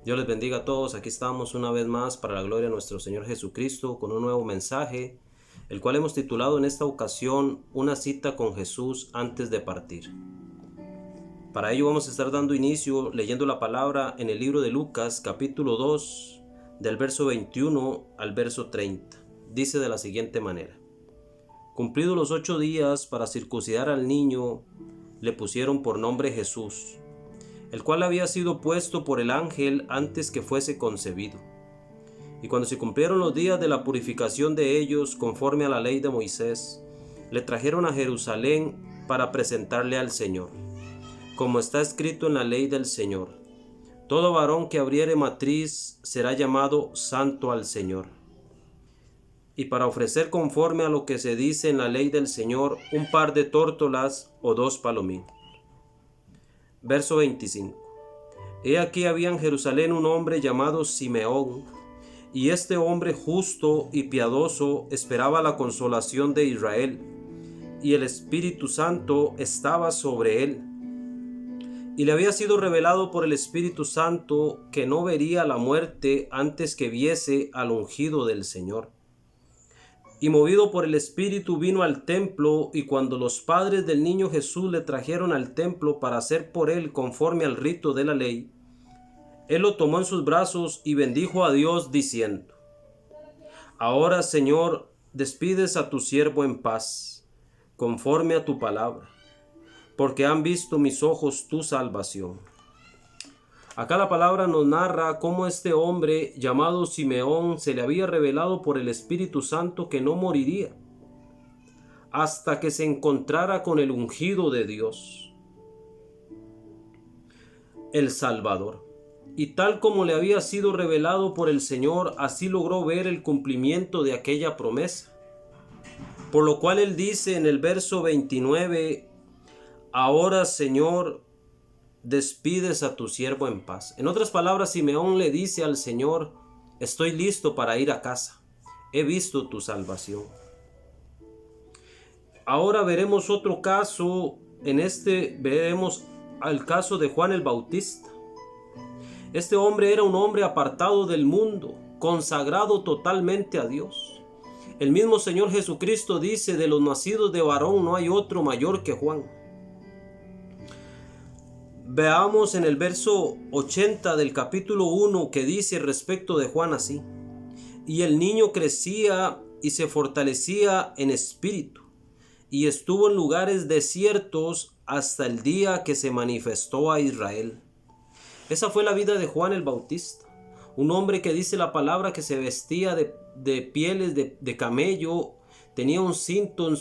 Dios les bendiga a todos. Aquí estamos una vez más para la gloria de nuestro Señor Jesucristo con un nuevo mensaje, el cual hemos titulado en esta ocasión Una cita con Jesús antes de partir. Para ello vamos a estar dando inicio leyendo la palabra en el libro de Lucas capítulo 2 del verso 21 al verso 30. Dice de la siguiente manera: Cumplidos los 8 días para circuncidar al niño, le pusieron por nombre Jesús, el cual había sido puesto por el ángel antes que fuese concebido. Y cuando se cumplieron los días de la purificación de ellos, conforme a la ley de Moisés, le trajeron a Jerusalén para presentarle al Señor, como está escrito en la ley del Señor: todo varón que abriere matriz será llamado santo al Señor. Y para ofrecer conforme a lo que se dice en la ley del Señor, un par de tórtolas o 2 palominos. Verso 25. He aquí había en Jerusalén un hombre llamado Simeón, y este hombre justo y piadoso esperaba la consolación de Israel, y el Espíritu Santo estaba sobre él. Y le había sido revelado por el Espíritu Santo que no vería la muerte antes que viese al ungido del Señor. Y movido por el Espíritu vino al templo, y cuando los padres del niño Jesús le trajeron al templo para hacer por él conforme al rito de la ley, él lo tomó en sus brazos y bendijo a Dios diciendo: Ahora, Señor, despides a tu siervo en paz, conforme a tu palabra, porque han visto mis ojos tu salvación. Acá la palabra nos narra cómo este hombre llamado Simeón se le había revelado por el Espíritu Santo que no moriría hasta que se encontrara con el ungido de Dios, el Salvador. Y tal como le había sido revelado por el Señor, así logró ver el cumplimiento de aquella promesa. Por lo cual él dice en el verso 29, ahora, Señor, despides a tu siervo en paz. En otras palabras, Simeón le dice al Señor: estoy listo para ir a casa, he visto tu salvación. Ahora veremos otro caso. Veremos al caso de Juan el Bautista. Este hombre era un hombre apartado del mundo, consagrado totalmente a Dios. El mismo Señor Jesucristo dice: de los nacidos de varón no hay otro mayor que Juan. Veamos en el verso 80 del capítulo 1 que dice respecto de Juan así: y el niño crecía y se fortalecía en espíritu, y estuvo en lugares desiertos hasta el día que se manifestó a Israel. Esa fue la vida de Juan el Bautista, un hombre que dice la palabra que se vestía de pieles de camello, tenía un cinto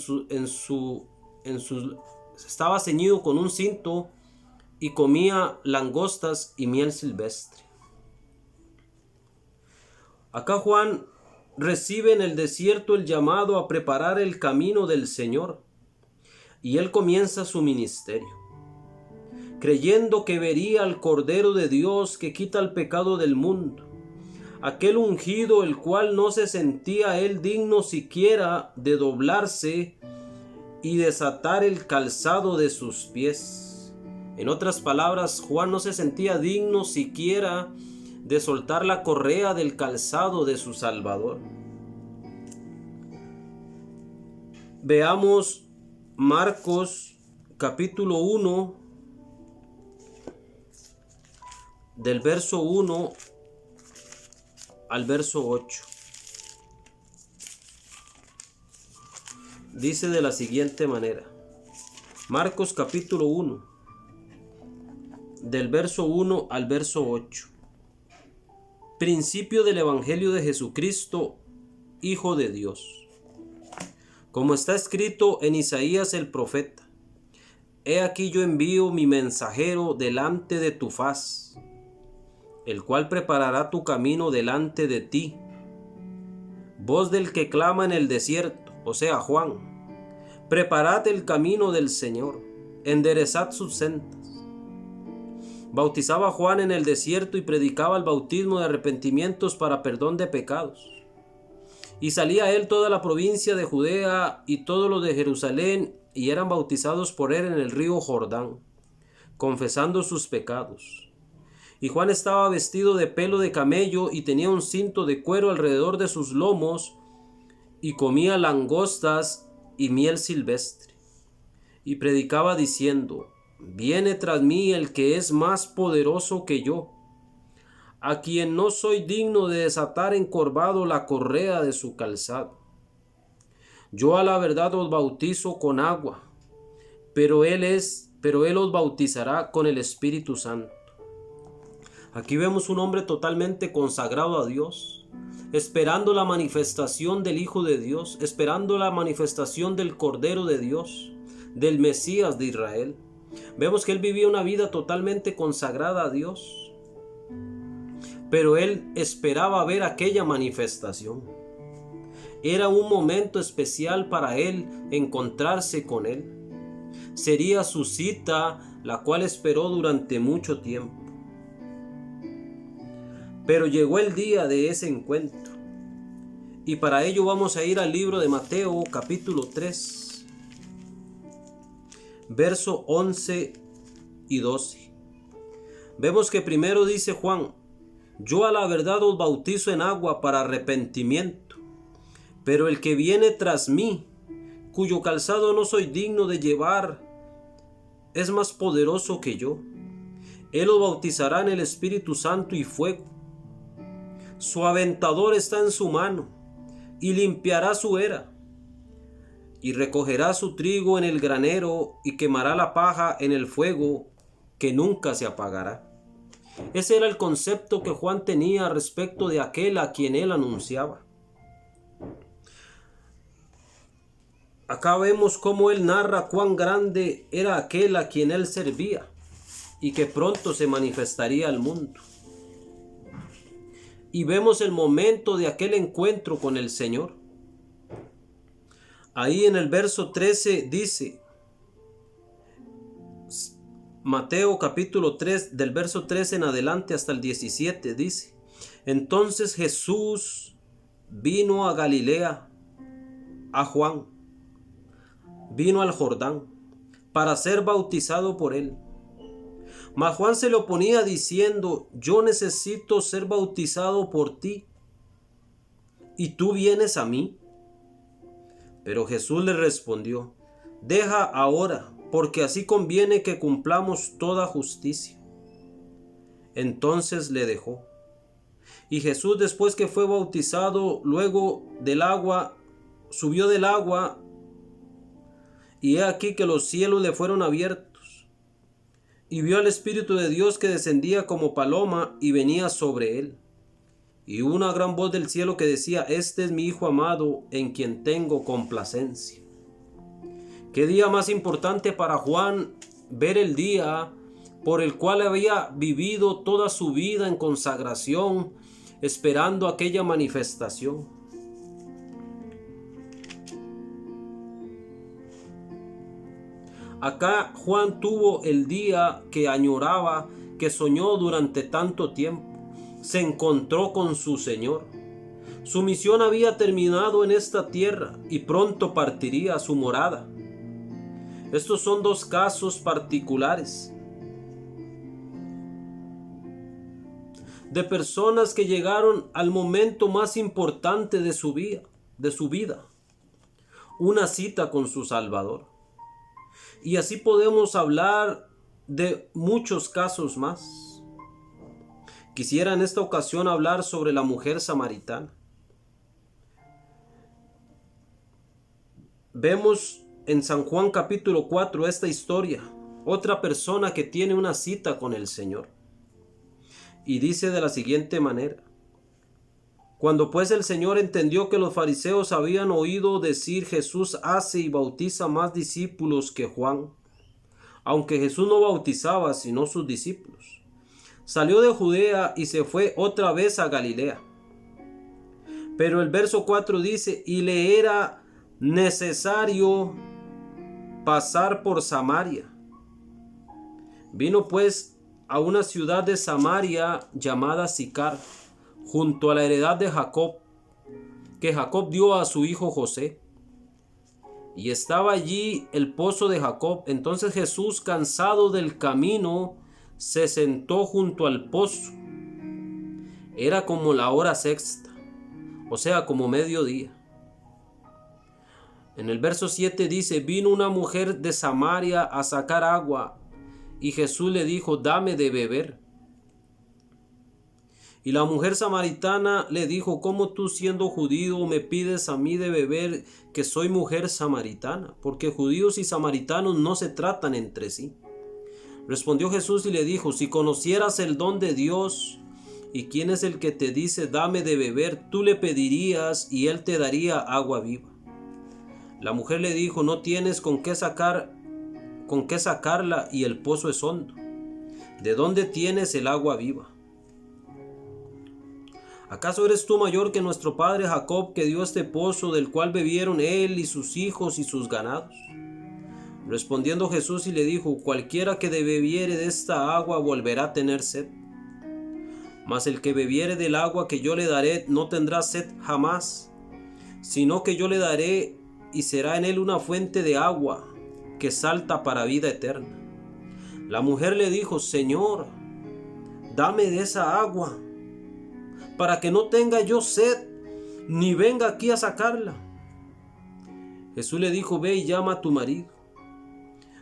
estaba ceñido con un cinto, y comía langostas y miel silvestre. Acá Juan recibe en el desierto el llamado a preparar el camino del Señor, y él comienza su ministerio, creyendo que vería al Cordero de Dios que quita el pecado del mundo, aquel ungido el cual no se sentía él digno siquiera de doblarse y desatar el calzado de sus pies. En otras palabras, Juan no se sentía digno siquiera de soltar la correa del calzado de su Salvador. Veamos Marcos capítulo 1 del verso 1 al verso 8. Dice de la siguiente manera: Marcos capítulo 1 del verso 1 al verso 8. Principio del Evangelio de Jesucristo, Hijo de Dios. Como está escrito en Isaías el profeta: He aquí yo envío mi mensajero delante de tu faz, el cual preparará tu camino delante de ti. Voz del que clama en el desierto, o sea, Juan: preparad el camino del Señor, enderezad sus sendas. Bautizaba Juan en el desierto y predicaba el bautismo de arrepentimientos para perdón de pecados. Y salía él toda la provincia de Judea y todos los de Jerusalén, y eran bautizados por él en el río Jordán, confesando sus pecados. Y Juan estaba vestido de pelo de camello y tenía un cinto de cuero alrededor de sus lomos, y comía langostas y miel silvestre. Y predicaba diciendo: Viene tras mí el que es más poderoso que yo, a quien no soy digno de desatar encorvado la correa de su calzado. Yo a la verdad os bautizo con agua, pero él os bautizará con el Espíritu Santo. Aquí vemos un hombre totalmente consagrado a Dios, esperando la manifestación del Hijo de Dios, esperando la manifestación del Cordero de Dios, del Mesías de Israel. Vemos que él vivía una vida totalmente consagrada a Dios, pero él esperaba ver aquella manifestación. Era un momento especial para él encontrarse con él. Sería su cita, la cual esperó durante mucho tiempo. Pero llegó el día de ese encuentro, y para ello vamos a ir al libro de Mateo capítulo 3, verso 11 y 12. Vemos que primero dice Juan: Yo a la verdad os bautizo en agua para arrepentimiento, pero el que viene tras mí, cuyo calzado no soy digno de llevar, es más poderoso que yo. Él os bautizará en el Espíritu Santo y fuego. Su aventador está en su mano, y limpiará su era, y recogerá su trigo en el granero, y quemará la paja en el fuego, que nunca se apagará. Ese era el concepto que Juan tenía respecto de aquel a quien él anunciaba. Acá vemos cómo él narra cuán grande era aquel a quien él servía, y que pronto se manifestaría al mundo. Y vemos el momento de aquel encuentro con el Señor. Ahí en el verso 13 dice, Mateo capítulo 3, del verso 13 en adelante hasta el 17, dice: Entonces Jesús vino a Galilea, a Juan, vino al Jordán, para ser bautizado por él. Mas Juan se le oponía diciendo: Yo necesito ser bautizado por ti, ¿y tú vienes a mí? Pero Jesús le respondió: Deja ahora, porque así conviene que cumplamos toda justicia. Entonces le dejó. Y Jesús, después que fue bautizado, luego del agua, subió del agua, y he aquí que los cielos le fueron abiertos, y vio al Espíritu de Dios que descendía como paloma y venía sobre él. Y hubo una gran voz del cielo que decía: Este es mi Hijo amado, en quien tengo complacencia. Qué día más importante para Juan, ver el día por el cual había vivido toda su vida en consagración, esperando aquella manifestación. Acá Juan tuvo el día que añoraba, que soñó durante tanto tiempo. Se encontró con su Señor. Su misión había terminado en esta tierra y pronto partiría a su morada. Estos son dos casos particulares de personas que llegaron al momento más importante de su vida, una cita con su Salvador. Y así podemos hablar de muchos casos más. Quisiera en esta ocasión hablar sobre la mujer samaritana. Vemos en San Juan capítulo 4 esta historia. Otra persona que tiene una cita con el Señor. Y dice de la siguiente manera: Cuando pues el Señor entendió que los fariseos habían oído decir: Jesús hace y bautiza más discípulos que Juan, aunque Jesús no bautizaba sino sus discípulos, salió de Judea y se fue otra vez a Galilea. Pero el verso 4 dice: Y le era necesario pasar por Samaria. Vino pues a una ciudad de Samaria llamada Sicar, junto a la heredad de Jacob, que Jacob dio a su hijo José. Y estaba allí el pozo de Jacob. Entonces Jesús, cansado del camino, se sentó junto al pozo. Era como la hora sexta, o sea, como mediodía. En el verso 7 dice: vino una mujer de Samaria a sacar agua, y Jesús le dijo: dame de beber. Y la mujer samaritana le dijo: ¿cómo tú, siendo judío, me pides a mí de beber, que soy mujer samaritana? Porque judíos y samaritanos no se tratan entre sí. Respondió Jesús y le dijo: si conocieras el don de Dios, y quién es el que te dice dame de beber, tú le pedirías y él te daría agua viva. La mujer le dijo: no tienes con qué sacarla, y el pozo es hondo. ¿De dónde tienes el agua viva? ¿Acaso eres tú mayor que nuestro padre Jacob, que dio este pozo, del cual bebieron él y sus hijos y sus ganados? Respondiendo Jesús y le dijo: cualquiera que bebiere de esta agua volverá a tener sed. Mas el que bebiere del agua que yo le daré no tendrá sed jamás, sino que yo le daré y será en él una fuente de agua que salta para vida eterna. La mujer le dijo: Señor, dame de esa agua, para que no tenga yo sed, ni venga aquí a sacarla. Jesús le dijo: ve y llama a tu marido.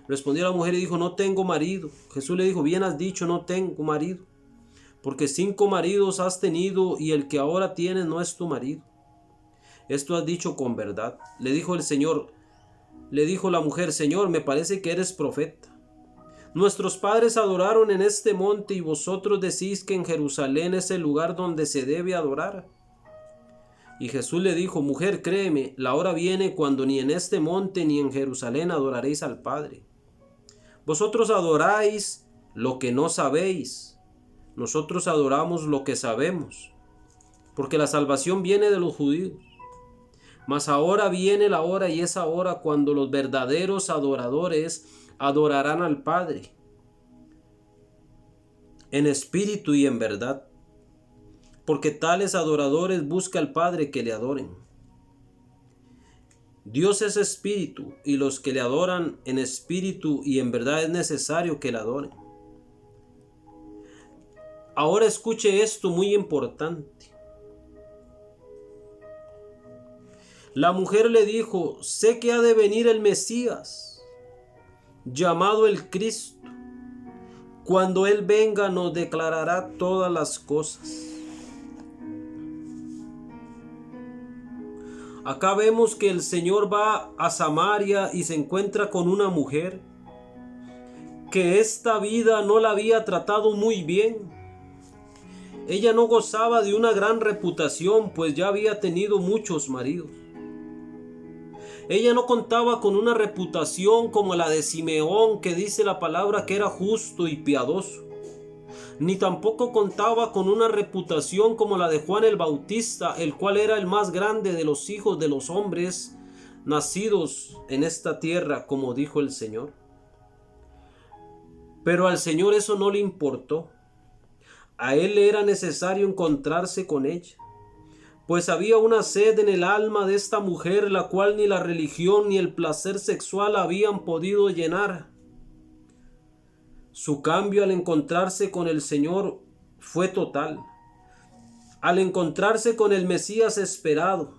Respondió la mujer y dijo: no tengo marido. Jesús le dijo: bien has dicho, no tengo marido, porque 5 maridos has tenido, y el que ahora tienes no es tu marido. Esto has dicho con verdad. Le dijo la mujer: Señor, me parece que eres profeta. Nuestros padres adoraron en este monte, y vosotros decís que en Jerusalén es el lugar donde se debe adorar. Y Jesús le dijo: mujer, créeme, la hora viene cuando ni en este monte ni en Jerusalén adoraréis al Padre. Vosotros adoráis lo que no sabéis, nosotros adoramos lo que sabemos, porque la salvación viene de los judíos. Mas ahora viene la hora, y es ahora, cuando los verdaderos adoradores adorarán al Padre en espíritu y en verdad, porque tales adoradores busca al Padre que le adoren. Dios es espíritu, y los que le adoran en espíritu y en verdad es necesario que le adoren. Ahora escuche esto muy importante. La mujer le dijo: sé que ha de venir el Mesías, llamado el Cristo. Cuando Él venga nos declarará todas las cosas. Acá vemos que el Señor va a Samaria y se encuentra con una mujer que esta vida no la había tratado muy bien. Ella no gozaba de una gran reputación, pues ya había tenido muchos maridos. Ella no contaba con una reputación como la de Simeón, que dice la palabra que era justo y piadoso. Ni tampoco contaba con una reputación como la de Juan el Bautista, el cual era el más grande de los hijos de los hombres nacidos en esta tierra, como dijo el Señor. Pero al Señor eso no le importó. A Él le era necesario encontrarse con ella, pues había una sed en el alma de esta mujer, la cual ni la religión ni el placer sexual habían podido llenar. Su cambio al encontrarse con el Señor fue total. Al encontrarse con el Mesías esperado,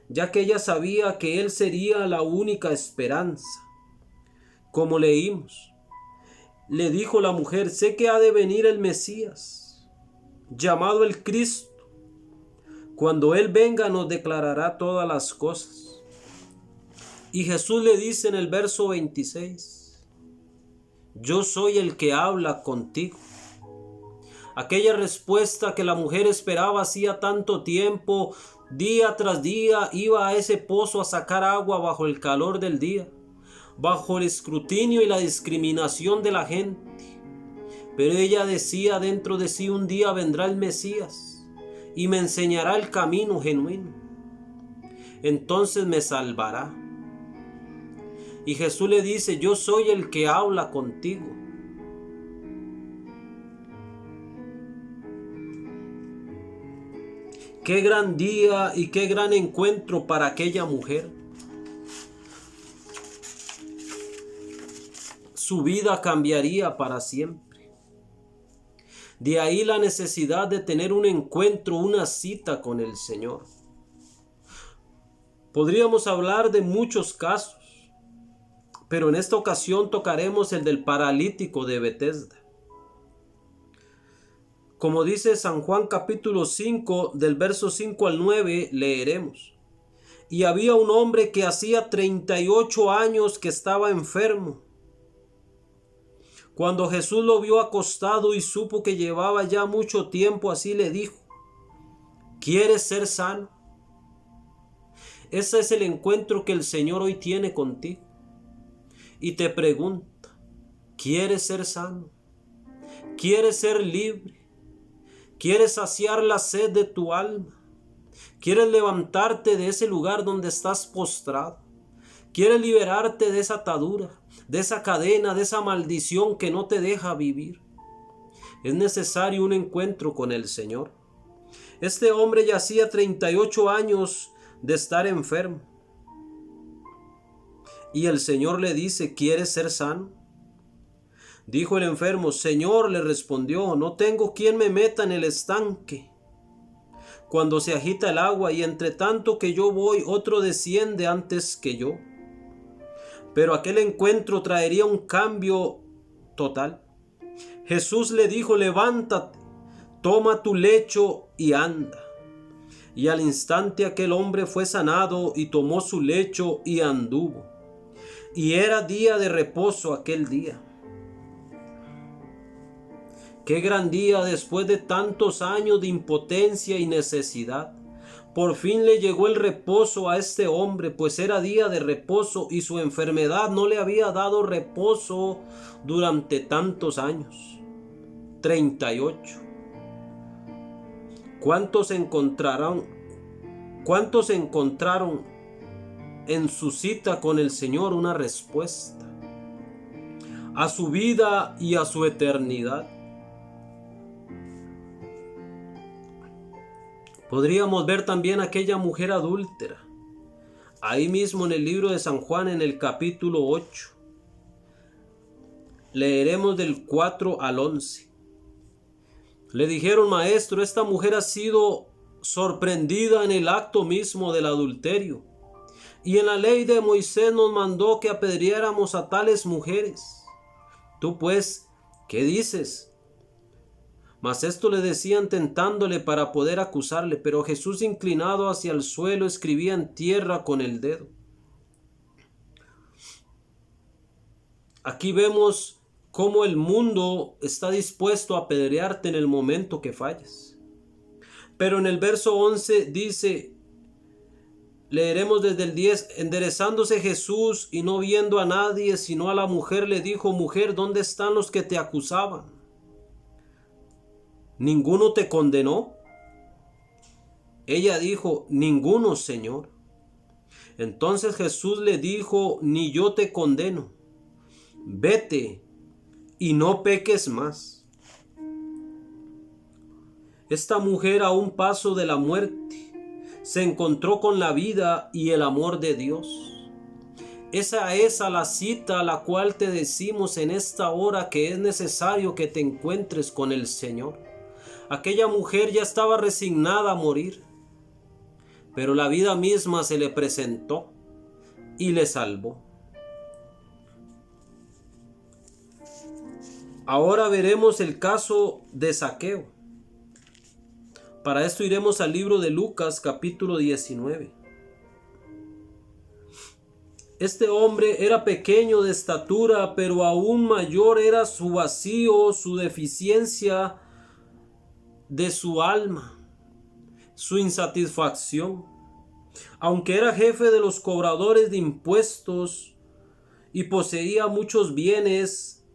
ya que ella sabía que Él sería la única esperanza. Como leímos, le dijo la mujer: sé que ha de venir el Mesías, llamado el Cristo. Cuando Él venga nos declarará todas las cosas. Y Jesús le dice en el verso 26: yo soy el que habla contigo. Aquella respuesta que la mujer esperaba hacía tanto tiempo, día tras día iba a ese pozo a sacar agua bajo el calor del día, bajo el escrutinio y la discriminación de la gente. Pero ella decía dentro de sí: un día vendrá el Mesías y me enseñará el camino genuino. Entonces me salvará. Y Jesús le dice: yo soy el que habla contigo. Qué gran día y qué gran encuentro para aquella mujer. Su vida cambiaría para siempre. De ahí la necesidad de tener un encuentro, una cita con el Señor. Podríamos hablar de muchos casos, pero en esta ocasión tocaremos el del paralítico de Betesda. Como dice San Juan capítulo 5, del verso 5 al 9, leeremos: Y había un hombre que hacía 38 años que estaba enfermo. Cuando Jesús lo vio acostado y supo que llevaba ya mucho tiempo así, le dijo: ¿Quieres ser sano? Ese es el encuentro que el Señor hoy tiene contigo. Y te pregunta: ¿quieres ser sano? ¿Quieres ser libre? ¿Quieres saciar la sed de tu alma? ¿Quieres levantarte de ese lugar donde estás postrado? ¿Quieres liberarte de esa atadura, de esa cadena, de esa maldición que no te deja vivir? Es necesario un encuentro con el Señor. Este hombre ya hacía 38 años de estar enfermo. Y el Señor le dice: ¿quieres ser sano? Dijo el enfermo: Señor, le respondió, no tengo quien me meta en el estanque cuando se agita el agua, y entre tanto que yo voy, otro desciende antes que yo. Pero aquel encuentro traería un cambio total. Jesús le dijo: levántate, toma tu lecho y anda. Y al instante aquel hombre fue sanado y tomó su lecho y anduvo. Y era día de reposo aquel día. Qué gran día después de tantos años de impotencia y necesidad. Por fin le llegó el reposo a este hombre, pues era día de reposo y su enfermedad no le había dado reposo durante tantos años. 38. ¿Cuántos encontraron en su cita con el Señor una respuesta a su vida y a su eternidad? Podríamos ver también aquella mujer adúltera, ahí mismo en el libro de San Juan, en el capítulo 8. Leeremos del 4 al 11. Le dijeron: Maestro, esta mujer ha sido sorprendida en el acto mismo del adulterio, y en la ley de Moisés nos mandó que apedreáramos a tales mujeres. Tú pues, ¿qué dices? Mas esto le decían tentándole para poder acusarle, pero Jesús, inclinado hacia el suelo, escribía en tierra con el dedo. Aquí vemos cómo el mundo está dispuesto a apedrearte en el momento que falles. Pero en el verso 11 dice, leeremos desde el 10, enderezándose Jesús y no viendo a nadie sino a la mujer, le dijo: Mujer, ¿dónde están los que te acusaban? ¿Ninguno te condenó? Ella dijo: Ninguno, Señor. Entonces Jesús le dijo: Ni yo te condeno. Vete y no peques más. Esta mujer, a un paso de la muerte, se encontró con la vida y el amor de Dios. Esa es a la cita a la cual te decimos en esta hora que es necesario que te encuentres con el Señor. Aquella mujer ya estaba resignada a morir, pero la vida misma se le presentó y le salvó. Ahora veremos el caso de Zaqueo. Para esto iremos al libro de Lucas capítulo 19. Este hombre era pequeño de estatura, pero aún mayor era su vacío, su deficiencia de su alma, su insatisfacción. Aunque era jefe de los cobradores de impuestos y poseía muchos bienes,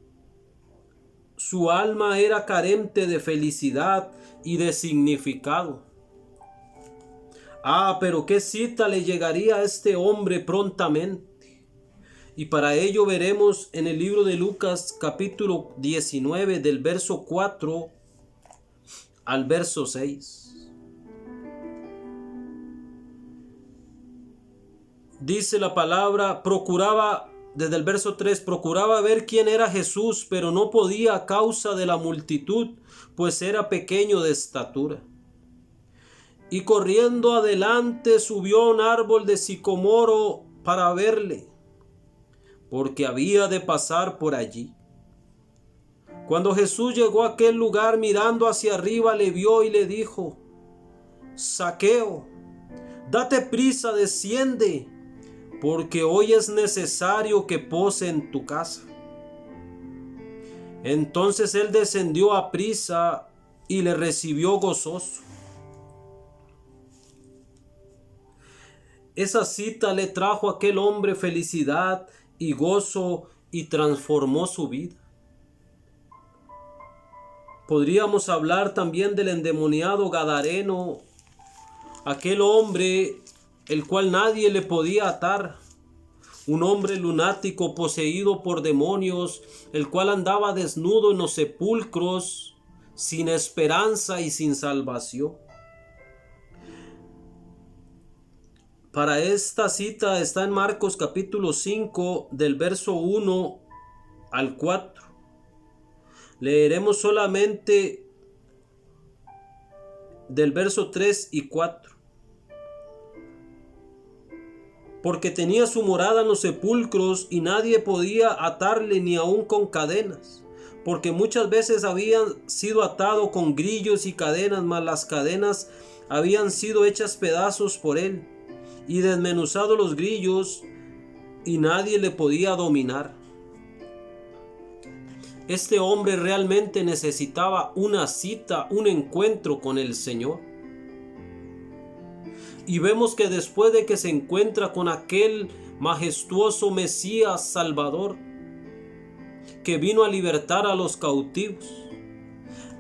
su alma era carente de felicidad y de significado. Pero qué cita le llegaría a este hombre prontamente. Y para ello veremos en el libro de Lucas capítulo 19 del verso 4 al verso 6. Dice la palabra: procuraba desde el verso 3, procuraba ver quién era Jesús, pero no podía a causa de la multitud, pues era pequeño de estatura. Y corriendo adelante subió a un árbol de sicomoro para verle, porque había de pasar por allí. Cuando Jesús llegó a aquel lugar, mirando hacia arriba, le vio y le dijo: Zaqueo, date prisa, desciende, porque hoy es necesario que pose en tu casa. Entonces él descendió a prisa y le recibió gozoso. Esa cita le trajo a aquel hombre felicidad y gozo y transformó su vida. Podríamos hablar también del endemoniado gadareno, aquel hombre el cual nadie le podía atar, un hombre lunático poseído por demonios, el cual andaba desnudo en los sepulcros, sin esperanza y sin salvación. Para esta cita está en Marcos capítulo 5 del verso 1 al 4. Leeremos solamente del verso 3 y 4. Porque tenía su morada en los sepulcros y nadie podía atarle ni aun con cadenas, porque muchas veces habían sido atado con grillos y cadenas, mas las cadenas habían sido hechas pedazos por él y desmenuzado los grillos, y nadie le podía dominar. Este hombre realmente necesitaba una cita, un encuentro con el Señor. Y vemos que después de que se encuentra con aquel majestuoso Mesías Salvador, que vino a libertar a los cautivos,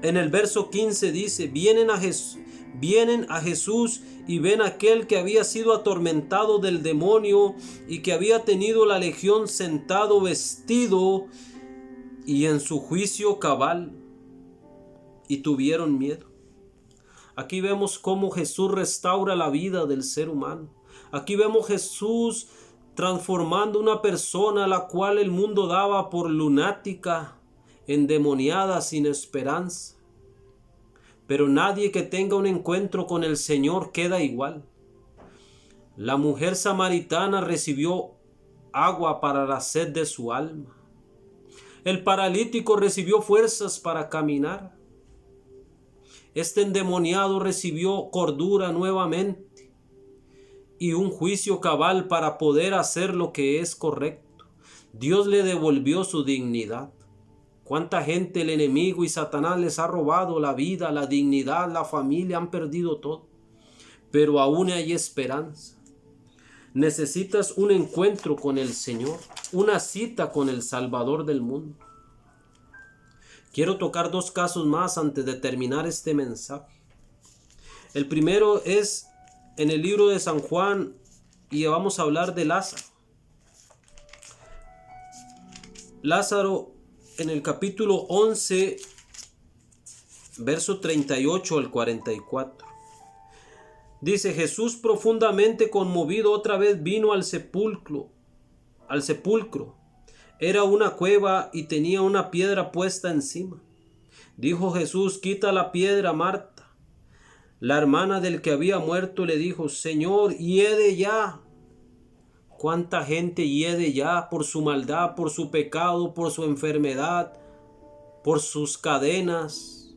en el verso 15 dice: vienen a Jesús y ven a aquel que había sido atormentado del demonio y que había tenido la legión, sentado, vestido y en su juicio cabal, y tuvieron miedo. Aquí vemos cómo Jesús restaura la vida del ser humano. Aquí vemos Jesús transformando una persona a la cual el mundo daba por lunática, endemoniada, sin esperanza. Pero nadie que tenga un encuentro con el Señor queda igual. La mujer samaritana recibió agua para la sed de su alma. El paralítico recibió fuerzas para caminar. Este endemoniado recibió cordura nuevamente y un juicio cabal para poder hacer lo que es correcto. Dios le devolvió su dignidad. ¿Cuánta gente el enemigo y Satanás les ha robado la vida, la dignidad, la familia? Han perdido todo. Pero aún hay esperanza. Necesitas un encuentro con el Señor, una cita con el Salvador del mundo. Quiero tocar dos casos más antes de terminar este mensaje. El primero es en el libro de San Juan y vamos a hablar de Lázaro. Lázaro, en el capítulo 11, verso 38 al 44. Dice: Jesús, profundamente conmovido, otra vez vino al sepulcro. Era una cueva y tenía una piedra puesta encima. Dijo Jesús: quita la piedra. Marta, la hermana del que había muerto, le dijo: Señor, hiede ya. ¿Cuánta gente hiede ya por su maldad, por su pecado, por su enfermedad, por sus cadenas,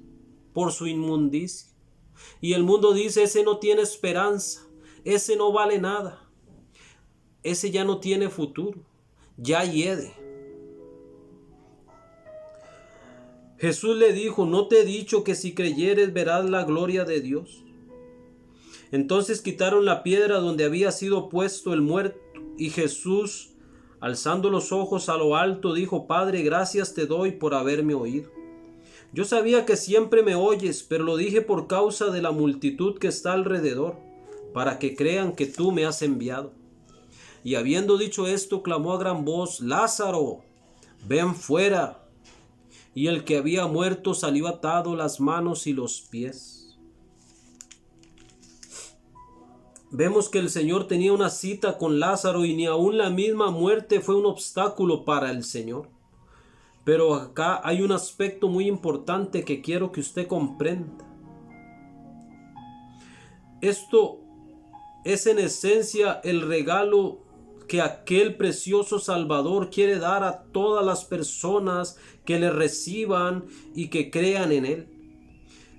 por su inmundicia? Y el mundo dice: ese no tiene esperanza, ese no vale nada, ese ya no tiene futuro, ya hiede. Jesús le dijo: ¿no te he dicho que si creyeres verás la gloria de Dios? Entonces quitaron la piedra donde había sido puesto el muerto, y Jesús, alzando los ojos a lo alto, dijo: Padre, gracias te doy por haberme oído. Yo sabía que siempre me oyes, pero lo dije por causa de la multitud que está alrededor, para que crean que tú me has enviado. Y habiendo dicho esto, clamó a gran voz: Lázaro, ven fuera. Y el que había muerto salió atado las manos y los pies. Vemos que el Señor tenía una cita con Lázaro y ni aún la misma muerte fue un obstáculo para el Señor. Pero acá hay un aspecto muy importante que quiero que usted comprenda. Esto es en esencia el regalo que aquel precioso Salvador quiere dar a todas las personas que le reciban y que crean en Él.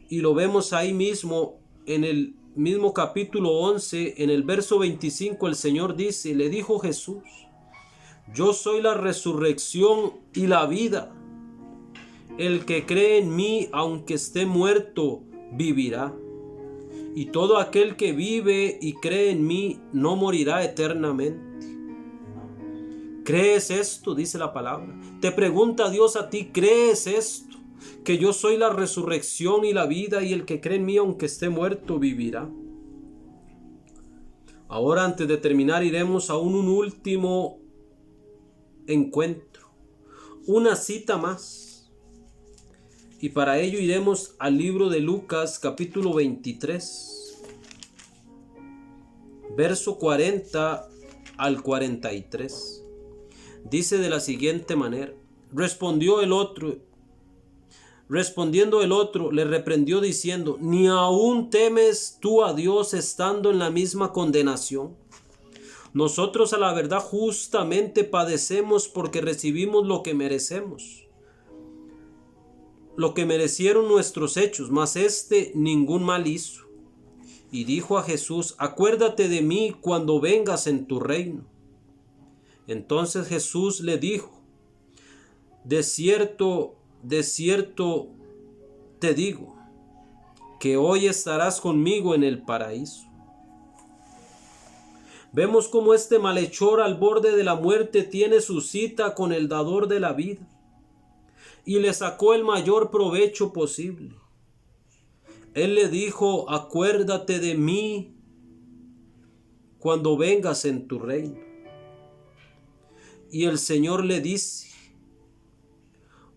Y lo vemos ahí mismo en el mismo capítulo 11, en el verso 25, el Señor dice, le dijo Jesús, yo soy la resurrección y la vida. El que cree en mí, aunque esté muerto, vivirá. Y todo aquel que vive y cree en mí no morirá eternamente. ¿Crees esto? Dice la palabra. Te pregunta Dios a ti, ¿crees esto? Que yo soy la resurrección y la vida, y el que cree en mí, aunque esté muerto, vivirá. Ahora, antes de terminar, iremos a un último encuentro, una cita más. Y para ello iremos al libro de Lucas, capítulo 23, verso 40 al 43. Dice de la siguiente manera: respondiendo el otro, le reprendió diciendo, ¿ni aún temes tú a Dios estando en la misma condenación? Nosotros a la verdad justamente padecemos porque recibimos lo que merecemos, lo que merecieron nuestros hechos, mas este ningún mal hizo. Y dijo a Jesús, acuérdate de mí cuando vengas en tu reino. Entonces Jesús le dijo, de cierto te digo, que hoy estarás conmigo en el paraíso. Vemos cómo este malhechor al borde de la muerte tiene su cita con el dador de la vida y le sacó el mayor provecho posible. Él le dijo, acuérdate de mí cuando vengas en tu reino. Y el Señor le dice,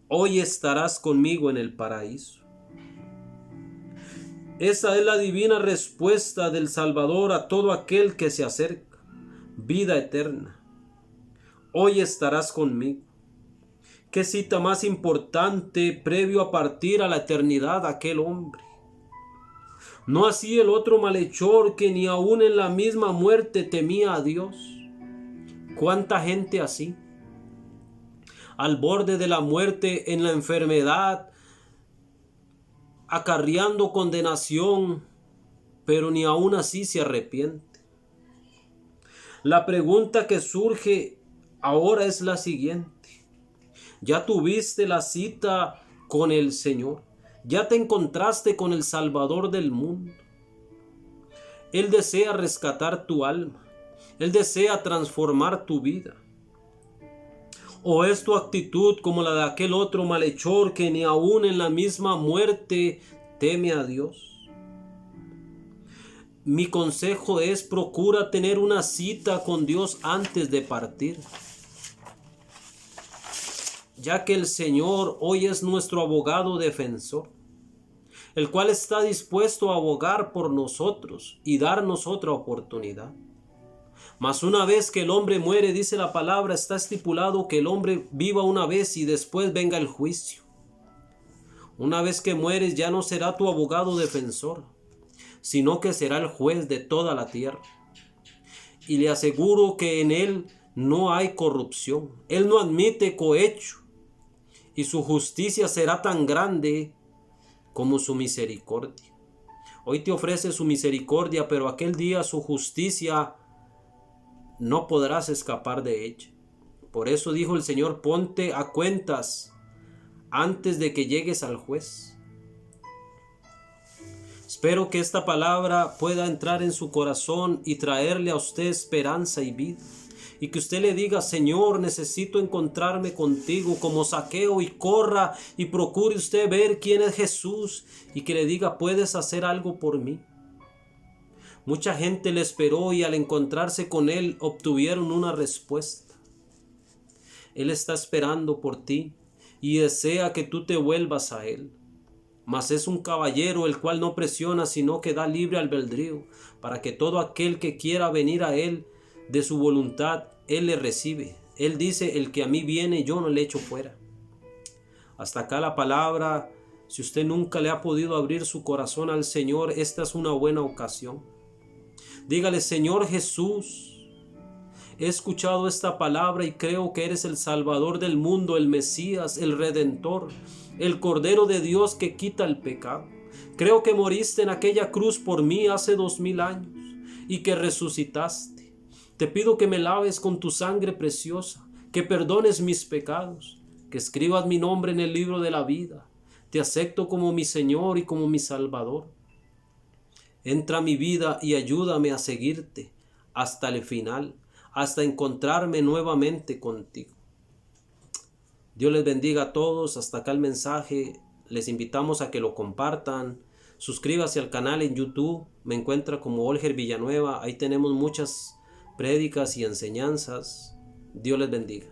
hoy estarás conmigo en el paraíso. Esa es la divina respuesta del Salvador a todo aquel que se acerca. Vida eterna. Hoy estarás conmigo. ¿Qué cita más importante previo a partir a la eternidad aquel hombre? No así el otro malhechor que ni aún en la misma muerte temía a Dios. ¿Cuánta gente así? Al borde de la muerte, en la enfermedad, acarreando condenación, pero ni aún así se arrepiente. La pregunta que surge ahora es la siguiente. ¿Ya tuviste la cita con el Señor? ¿Ya te encontraste con el Salvador del mundo? Él desea rescatar tu alma. Él desea transformar tu vida. ¿O es tu actitud como la de aquel otro malhechor que ni aún en la misma muerte teme a Dios? Mi consejo es: procura tener una cita con Dios antes de partir, ya que el Señor hoy es nuestro abogado defensor, el cual está dispuesto a abogar por nosotros y darnos otra oportunidad. Mas una vez que el hombre muere, dice la palabra, está estipulado que el hombre viva una vez y después venga el juicio. Una vez que mueres ya no será tu abogado defensor, sino que será el juez de toda la tierra. Y le aseguro que en él no hay corrupción. Él no admite cohecho y su justicia será tan grande como su misericordia. Hoy te ofrece su misericordia, pero aquel día su justicia no podrás escapar de ella. Por eso dijo el Señor, ponte a cuentas antes de que llegues al juez. Espero que esta palabra pueda entrar en su corazón y traerle a usted esperanza y vida. Y que usted le diga, Señor, necesito encontrarme contigo como Zaqueo, y corra y procure usted ver quién es Jesús y que le diga, ¿puedes hacer algo por mí? Mucha gente le esperó y al encontrarse con él obtuvieron una respuesta. Él está esperando por ti y desea que tú te vuelvas a él. mas es un caballero el cual no presiona, sino que da libre albedrío, para que todo aquel que quiera venir a Él de su voluntad, Él le recibe. Él dice, el que a mí viene, yo no le echo fuera. Hasta acá la palabra. Si usted nunca le ha podido abrir su corazón al Señor, esta es una buena ocasión. Dígale, Señor Jesús, he escuchado esta palabra y creo que eres el Salvador del mundo, el Mesías, el Redentor, el Cordero de Dios que quita el pecado. Creo que moriste en aquella cruz por mí hace 2000 años y que resucitaste. Te pido que me laves con tu sangre preciosa, que perdones mis pecados, que escribas mi nombre en el libro de la vida. Te acepto como mi Señor y como mi Salvador. Entra a mi vida y ayúdame a seguirte hasta el final, hasta encontrarme nuevamente contigo. Dios les bendiga a todos. Hasta acá el mensaje. Les invitamos a que lo compartan. Suscríbase al canal en YouTube. Me encuentra como Olger Villanueva. Ahí tenemos muchas prédicas y enseñanzas. Dios les bendiga.